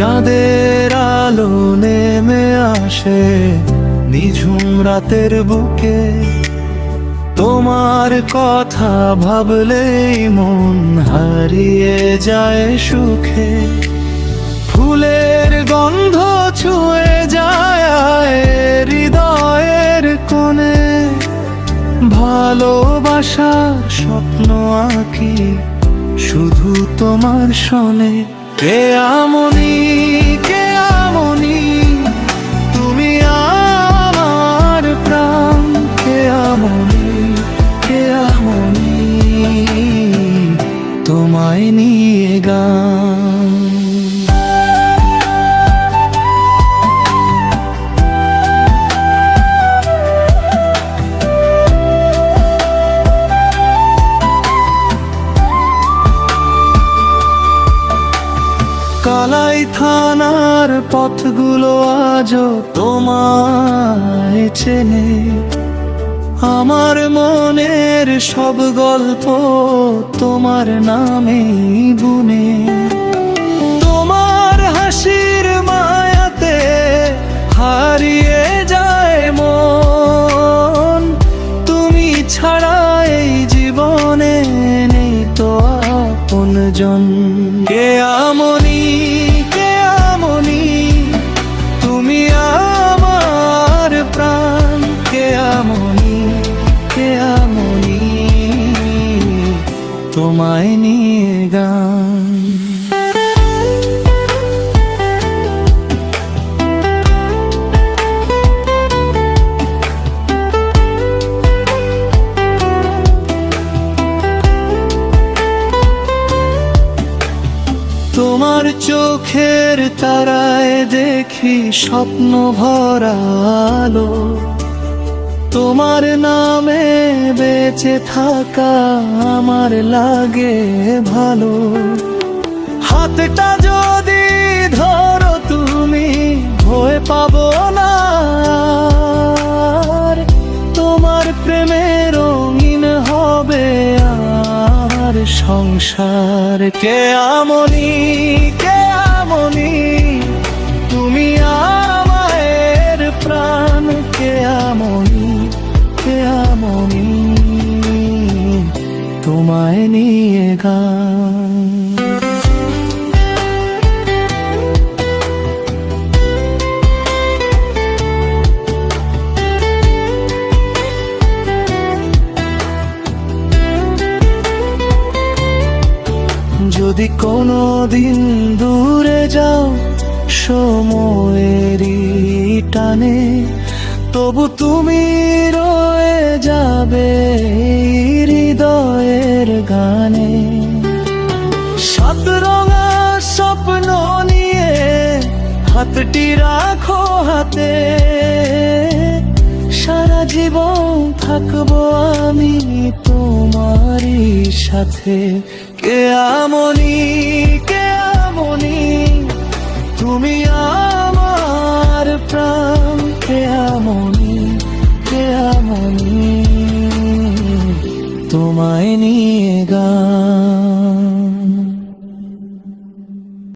চাঁদের আলো নেমে আসে নিঝুম রাতের বুকে, তোমার কথা ভাবলেই মন হারিয়ে যায় সুখে। ফুলের গন্ধ ছুঁয়ে যায় হৃদয়ের কোণে, ভালোবাসার স্বপ্ন আঁকি শুধু তোমার শোনে। কে আমনি, কে আমনি, তুমি আমার প্রাণ। কে আমনি, কে আমনি, তোমায় নিয়ে গান। কালাই থানার পথগুলো আজও তোমায় চেনে, আমার মনের সব গল্প তোমার নামেই বুনে। তোমার হাসির মায়াতে হারিয়ে যায় মন, তুমি ছাড়া এই জীবনে নেই তো আপনজন। কে আমনি, কে আমনি, তুমি আমার প্রাণ। কে আমনি, কে আমনি, তোমায় নিয়ে গান। তোমার চোখের তারায় দেখি স্বপ্ন ভরা আলো, তোমার নামে বেঁচে থাকা আমার লাগে ভালো। হাতটা যদি ধরো তুমি ভয় পাবো না, আর তোমার প্রেমে রঙিন হবে আর সংসার। কে আমনি, কে আমনি, তুমি আমায়ের প্রাণ। কে আমনি, কে আমনি, তোমায় নিয়ে গান। যদি কোনো দিন দূরে যাও সময়েরই টানে, তবু তুমি রয়ে যাবে হৃদয়ের গানে। সাত রঙা স্বপ্ন নিয়ে হাতটি রাখো হাতে, সারা জীবন থাকবো আমি তোমারই সাথে। কে আমনি, কে আমনি, তুমি আমার প্রাণ। কে আমনি, কে আমনি, তোমায় নিয়ে গান।